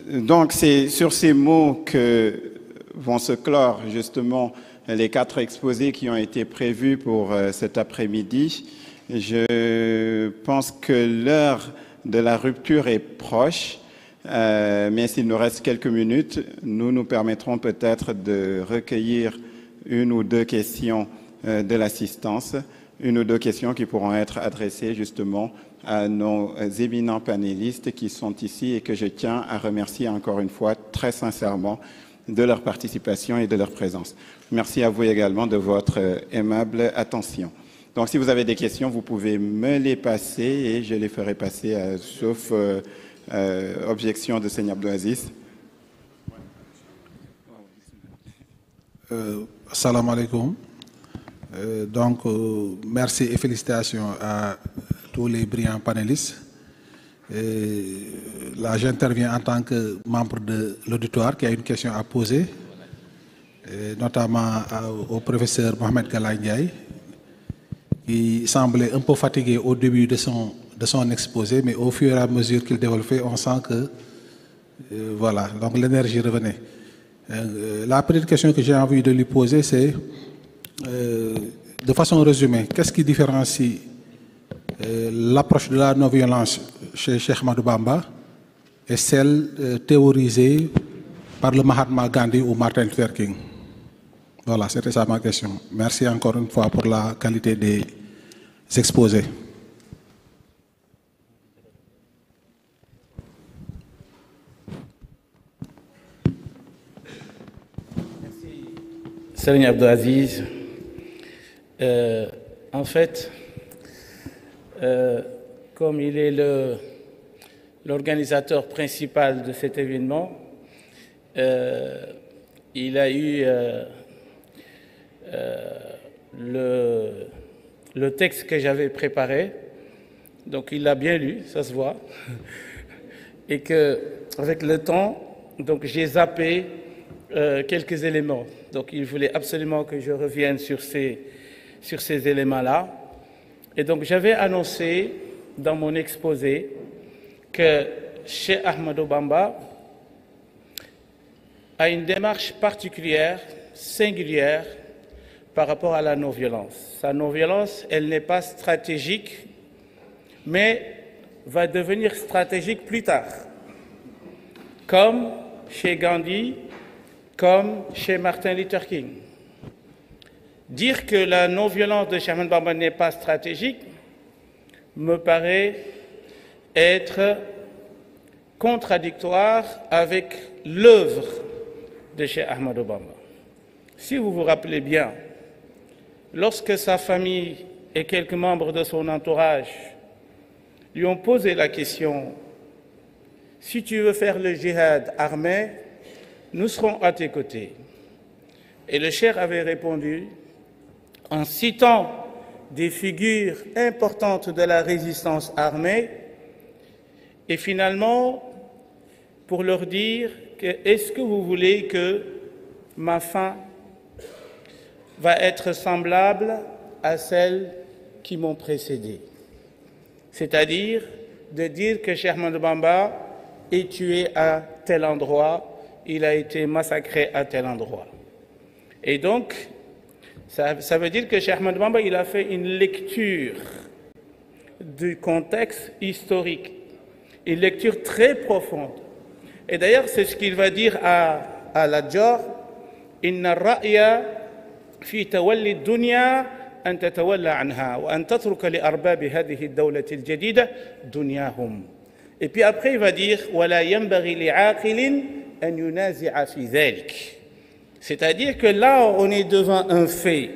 Donc c'est sur ces mots que vont se clore justement les 4 exposés qui ont été prévus pour cet après-midi. Je pense que l'heure de la rupture est proche, mais s'il nous reste quelques minutes, nous permettrons peut-être de recueillir 1 ou 2 questions de l'assistance, 1 ou 2 questions qui pourront être adressées justement à nos éminents panélistes qui sont ici et que je tiens à remercier encore une fois très sincèrement de leur participation et de leur présence. Merci à vous également de votre aimable attention. Donc si vous avez des questions, vous pouvez me les passer et je les ferai passer, sauf objection de Seigneur Abdelaziz. Salam alaikum. Donc, merci et félicitations à tous les brillants panélistes. Là, j'interviens en tant que membre de l'auditoire qui a une question à poser, notamment au professeur Mohamed Galaye Ndiaye, qui semblait un peu fatigué au début de son exposé, mais au fur et à mesure qu'il développait, on sent que, voilà, donc l'énergie revenait. La petite question que j'ai envie de lui poser, c'est, de façon résumée, qu'est-ce qui différencie l'approche de la non-violence chez Cheikh Ahmadou Bamba et celle théorisée par le Mahatma Gandhi ou Martin Luther King? Voilà, c'était ça ma question. Merci encore une fois pour la qualité des exposés. Merci, Serigne Abdelaziz. En fait, comme il est l'organisateur principal de cet événement, il a eu le texte que j'avais préparé, donc il l'a bien lu, ça se voit, et qu'avec le temps, donc j'ai zappé quelques éléments. Donc il voulait absolument que je revienne sur ces éléments-là. Et donc j'avais annoncé dans mon exposé que Cheikh Ahmadou Bamba a une démarche particulière, singulière, par rapport à la non-violence. Sa non-violence, elle n'est pas stratégique, mais va devenir stratégique plus tard, comme chez Gandhi, comme chez Martin Luther King. Dire que la non-violence de Cheikh Ahmadou Bamba n'est pas stratégique me paraît être contradictoire avec l'œuvre de Cheikh Ahmadou Bamba. Si vous vous rappelez bien, lorsque sa famille et quelques membres de son entourage lui ont posé la question « Si tu veux faire le djihad armé, nous serons à tes côtés ». Et le cheikh avait répondu en citant des figures importantes de la résistance armée et finalement pour leur dire que est-ce que vous voulez que ma fin va être semblable à celles qui m'ont précédé, c'est-à-dire de dire que Cheikh Ahmadou Bamba est tué à tel endroit, il a été massacré à tel endroit. Et donc, ça veut dire que Cheikh Ahmadou Bamba, il a fait une lecture du contexte historique, une lecture très profonde. Et d'ailleurs, c'est ce qu'il va dire à Ladjar, « Inna ra'ya fi tawalli dunya an tatawalla anha wa an tatruka li arbabi hadhihi ad-dawlati al-jadida dunyahum ». Et puis après, il va dire « Wala yanbaghi li'aqilin an yunazi'a fi dhalik ». C'est-à-dire que là, on est devant un fait,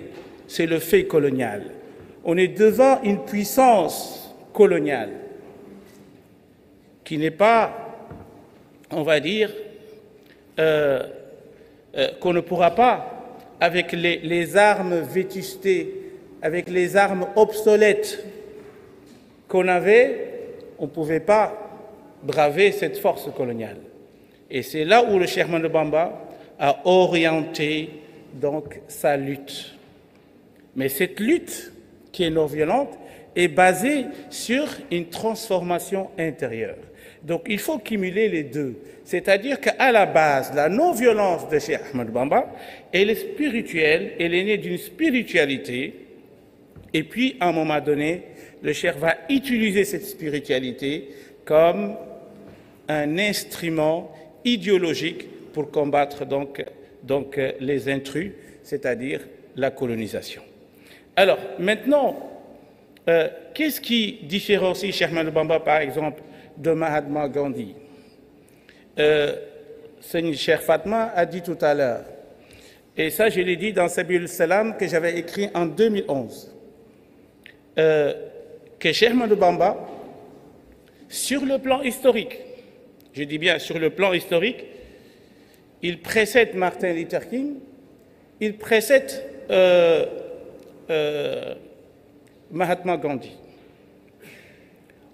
c'est le fait colonial. On est devant une puissance coloniale qui n'est pas, on va dire, qu'on ne pourra pas, avec les armes vétustées, avec les armes obsolètes qu'on avait, on ne pouvait pas braver cette force coloniale. Et c'est là où le Cheikh Ahmadou Bamba a orienté donc sa lutte. Mais cette lutte, qui est non violente, est basée sur une transformation intérieure. Donc il faut cumuler les deux. C'est-à-dire qu'à la base, la non-violence de Cheikh Ahmadou Bamba, elle est spirituelle, elle est née d'une spiritualité. Et puis, à un moment donné, le Cheikh va utiliser cette spiritualité comme un instrument idéologique pour combattre donc les intrus, c'est-à-dire la colonisation. Alors, maintenant, qu'est-ce qui différencie Cheikh Ahmadou Bamba, par exemple, de Mahatma Gandhi? Cheikh Fatma a dit tout à l'heure, et ça je l'ai dit dans Sabil Salam que j'avais écrit en 2011, que Cheikh Ahmadou Bamba, sur le plan historique, je dis bien sur le plan historique, il précède Martin Luther King, il précède Mahatma Gandhi.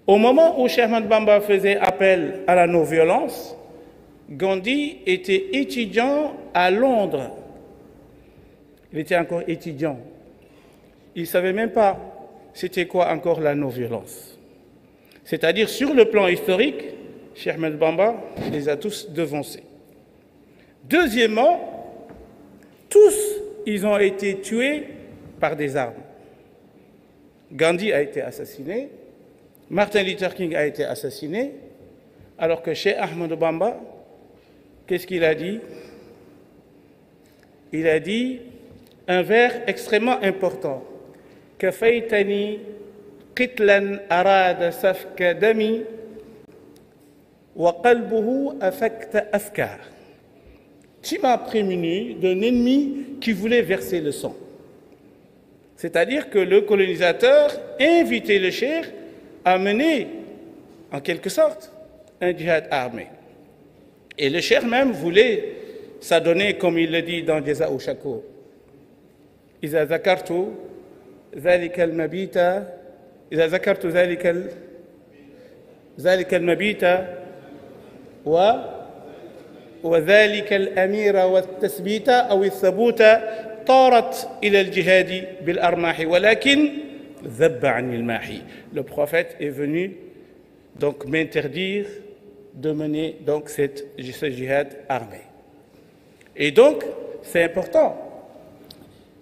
Au moment où Cheikh Ahmadou Bamba faisait appel à la non-violence, Gandhi était étudiant à Londres. Il était encore étudiant. Il ne savait même pas c'était quoi encore la non-violence. C'est-à-dire, sur le plan historique, Cheikh Ahmadou Bamba les a tous devancés. Deuxièmement, tous, ils ont été tués par des armes. Gandhi a été assassiné, Martin Luther King a été assassiné, alors que Cheikh Ahmadou Bamba, qu'est-ce qu'il a dit? Il a dit un vers extrêmement important. Kafaytani qitlan arada safka dami wa qalbuhu afakta afkar. Tu m'as prévenu d'un ennemi qui voulait verser le sang. C'est-à-dire que le colonisateur invitait le cheikh à mener, en quelque sorte, un djihad armé. Et le cheikh même voulait s'adonner, comme il le dit dans Jaza'u Shakur. إذا ذكرت ذلك المبيت إذا ذكرت ذلك المبيت وذلك الأمير والتثبيت أو الثبوت طارت إلى الجهاد بالأرماح ولكن ذب عن الماحي. Le prophète est venu donc m'interdire de mener donc ce djihad armé. Et donc, c'est important.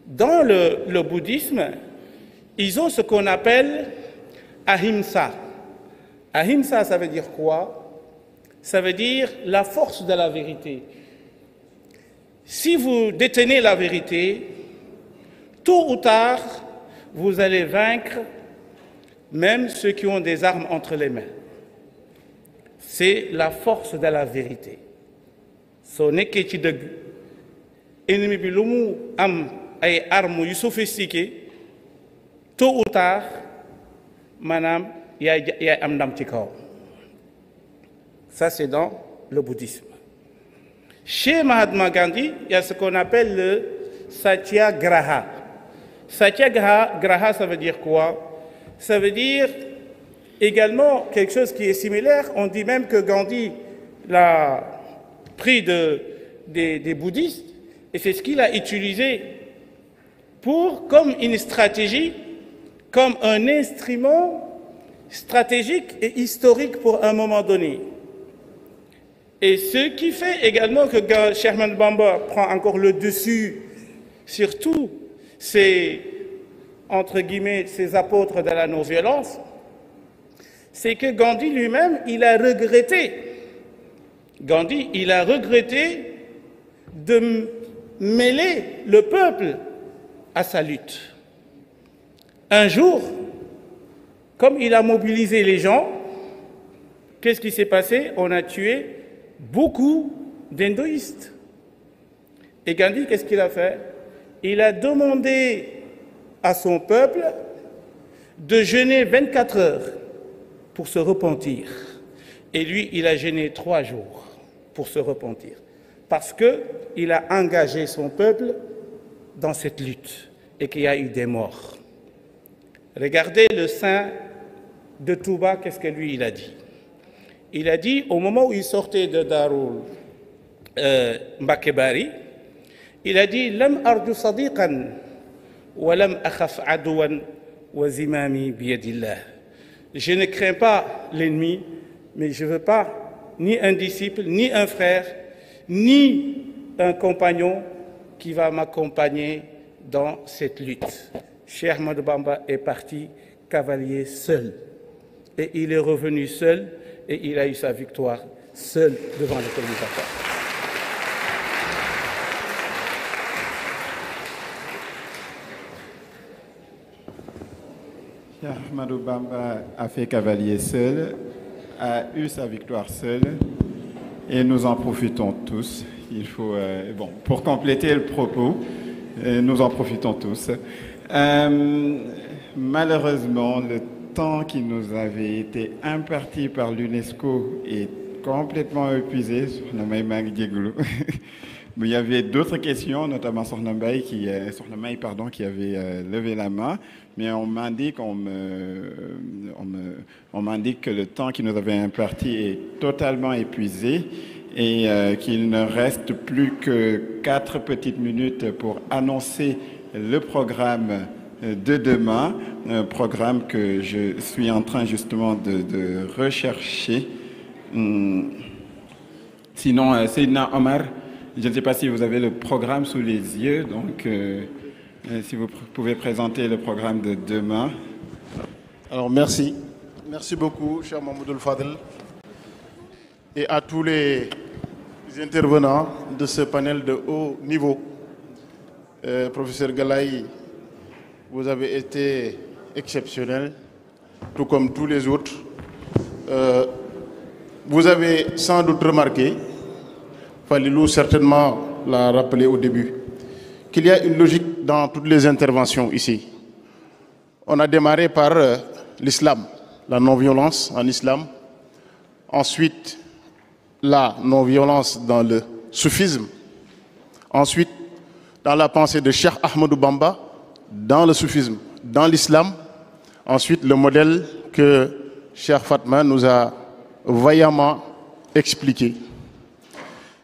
Dans le bouddhisme, ils ont ce qu'on appelle ahimsa. Ahimsa, ça veut dire quoi? Ça veut dire la force de la vérité. Si vous détenez la vérité, tôt ou tard, vous allez vaincre même ceux qui ont des armes entre les mains. C'est la force de la vérité. Soo nekkee ci dëgg, ennemi bi lu mu am ay armes yu sophistiquées, tôt ou tard, maanaam yaay am ndam ci kaw. Ça, c'est dans le bouddhisme. Chez Mahatma Gandhi, il y a ce qu'on appelle le Satyagraha. Satyagraha, ça veut dire quoi? Ça veut dire également quelque chose qui est similaire. On dit même que Gandhi l'a pris des bouddhistes, et c'est ce qu'il a utilisé comme une stratégie, comme un instrument stratégique et historique pour un moment donné. Et ce qui fait également que Cheikh Ahmadou Bamba prend encore le dessus sur tous ces, entre guillemets, ces apôtres de la non-violence, c'est que Gandhi lui-même, il a regretté de mêler le peuple à sa lutte. Un jour, comme il a mobilisé les gens, qu'est-ce qui s'est passé? On a tué beaucoup d'hindouistes. Et Gandhi, qu'est-ce qu'il a fait? Il a demandé à son peuple de jeûner 24 heures pour se repentir. Et lui, il a jeûné 3 jours pour se repentir. Parce qu'il a engagé son peuple dans cette lutte et qu'il y a eu des morts. Regardez le saint de Touba, qu'est-ce que lui, il a dit? Il a dit, au moment où il sortait de Darul Mbacké Bari, il a dit « Lam arju sadiqan wa lam akhaf adwan wa zimami biyadillah ». Je ne crains pas l'ennemi, Mais je ne veux pas ni un disciple, ni un frère, ni un compagnon qui va m'accompagner dans cette lutte. Cheikh Ahmadou Bamba est parti cavalier seul. Et il est revenu seul et il a eu sa victoire seul devant le colonisateur. Cheikh Ahmadou Bamba a fait cavalier seul, a eu sa victoire seul, et nous en profitons tous. Il faut, pour compléter le propos, nous en profitons tous. Malheureusement, le temps qui nous avait été imparti par l'UNESCO est complètement épuisé. Il y avait d'autres questions, notamment Sokhna Mbaye qui avait levé la main, mais on m'indique que le temps qui nous avait imparti est totalement épuisé et qu'il ne reste plus que 4 petites minutes pour annoncer le programme de demain, un programme que je suis en train justement de rechercher. Sinon, Seydina Omar, je ne sais pas si vous avez le programme sous les yeux, donc si vous pouvez présenter le programme de demain. Alors merci. Merci beaucoup, cher Mahmoudoul Fadel, et à tous les intervenants de ce panel de haut niveau. Professeur Galaï, vous avez été exceptionnel, tout comme tous les autres. Vous avez sans doute remarqué, Falilou certainement l'a rappelé au début, qu'il y a une logique dans toutes les interventions ici. On a démarré par l'islam, la non-violence en islam. Ensuite, la non-violence dans le soufisme. Ensuite, dans la pensée de Cheikh Ahmadou Bamba, dans le soufisme, dans l'islam. Ensuite, le modèle que Cheikh Fatma nous a vaillamment expliqué.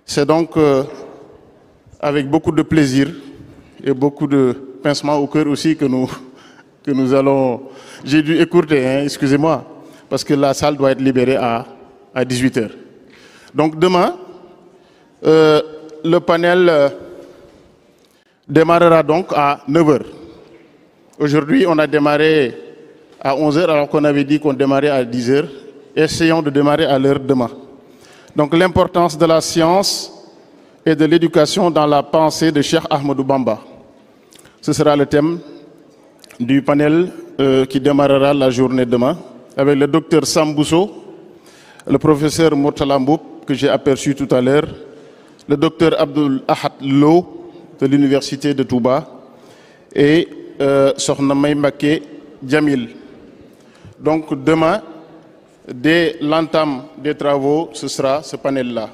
C'est donc avec beaucoup de plaisir et beaucoup de pincement au cœur aussi que nous allons... J'ai dû écourter, hein, excusez-moi, parce que la salle doit être libérée à 18h. Donc demain, le panel démarrera donc à 9h. Aujourd'hui, on a démarré à 11h alors qu'on avait dit qu'on démarrait à 10h. Essayons de démarrer à l'heure demain. Donc l'importance de la science et de l'éducation dans la pensée de Cheikh Ahmadou Bamba. Ce sera le thème du panel qui démarrera la journée demain avec le docteur Sambousso, le professeur Murtala Mboup que j'ai aperçu tout à l'heure, le docteur Abdul Ahad Lo de l'université de Touba et Sokhna May Mbacké Djamil. Donc demain, dès l'entame des travaux, ce sera ce panel-là.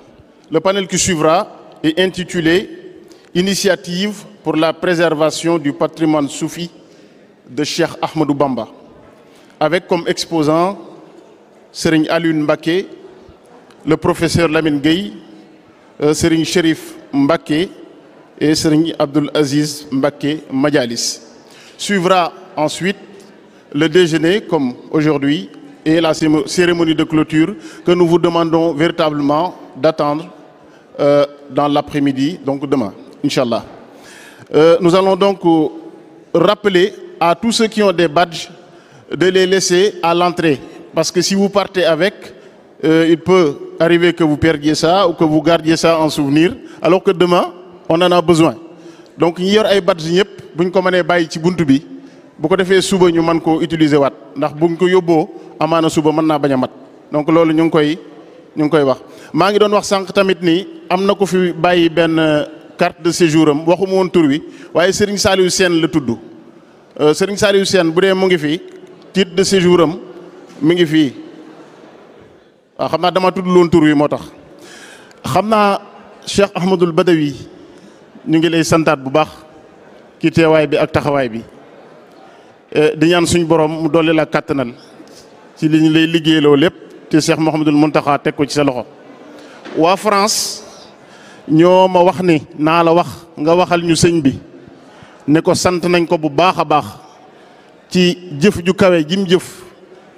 Le panel qui suivra est intitulé « Initiative pour la préservation du patrimoine soufi de Cheikh Ahmadou Bamba » avec comme exposant Serigne Alioune Mbacké, le professeur Lamine Gueye, Serigne Chérif Mbacké et Serigne Abdoul Aziz Mbacké Madjalis. Suivra ensuite le déjeuner comme aujourd'hui et la cérémonie de clôture que nous vous demandons véritablement d'attendre dans l'après-midi, donc demain, Inch'Allah. Nous allons donc rappeler à tous ceux qui ont des badges de les laisser à l'entrée. Parce que si vous partez avec, il peut arriver que vous perdiez ça ou que vous gardiez ça en souvenir, alors que demain, on en a besoin. Donc, ñi yor ay badge ñëpp buñ ko mënee bàyyi ci buntu bi bu ko defee suba ñu mën koo utiliser waat ndax buñ ko yóbboo amaana suba mën naa bañ a mat donc loolu ñu ngi koy wax. maa ngi doon wax sànq tamit ni am na ko fi bàyyi benn carte de séjour am waxuma woon tur wi waaye Serigne Saliou Sène la tudd Serigne Saliou Sène bu dee mu ngi fi titre de séjour am mi ngi fii waaw xam naa dama tudd loon tur wi moo tax xam naa Cheikh Ahmadoul Badawi ñu ngi lay santaat bu baax ci teewaay bi ak taxawaay bi di ñaan suñ borom mu dolli la kàttanal ci li ñu lay liggéeyloo lépp te Cheikh Mouhamadoul Mountakha teg ko ci sa loxo. waa France ñoo ma wax ni naa la wax nga waxal ñu sëñ bi ne ko sant nañ ko bu baax a baax ci jëf ju kawe jim jëf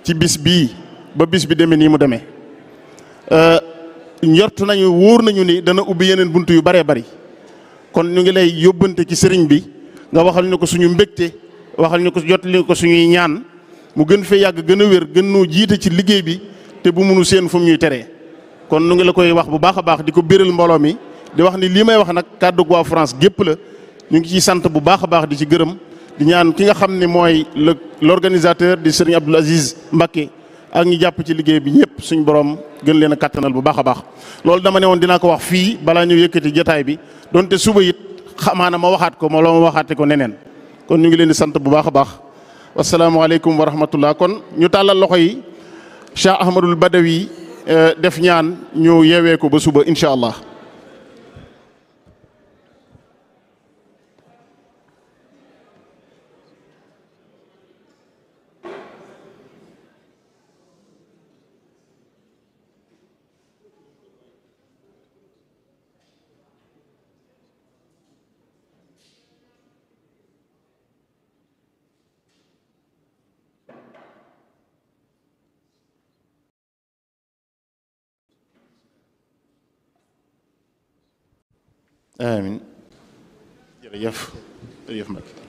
ci bis bii ba bis bi demee nii mu demee njort nañu wóor nañu ni dana ubbi yeneen bunt yu baree bari kon ñu ngi lay yóbbante ci sëriñ bi nga waxal ñu ko suñu mbégte waxal ñu ko jotali ko suñuy ñaan mu gën fee yàgg gën a wér gën noo jiite ci liggéey bi te bu munu seen fu mu ñuy teree kon ñu ngi la koy wax bu baax a baax di ko biral mbooloo mi di wax ni lii may wax nag kàddu waa France gépp la ñu ngi ciy sant bu baax a baax di ci gërëm di ñaan ki nga xam ne mooy l'organisateur di sëriñ Abdoul Aziz Mbacké ak ñi jàpp ci liggéey bi ñëpp suñu borom gën leen a kattanal bu baax a baax loolu dama ne woon dinaa ko wax fii balaa ñu yëkkati jotaay bi donte suba it xamaana ma waxaat ko ma waxaate ko neneen kon ñu ngi leen di sant bu baax a baax wasalaamaaleykum wa rahmatullah kon ñu tàllal loxo yi Cheikh Ahmadul Badawi def ñaan ñu yeewee ko ba suba incha allah. amiin jërëjëf jërëjëf Mbacke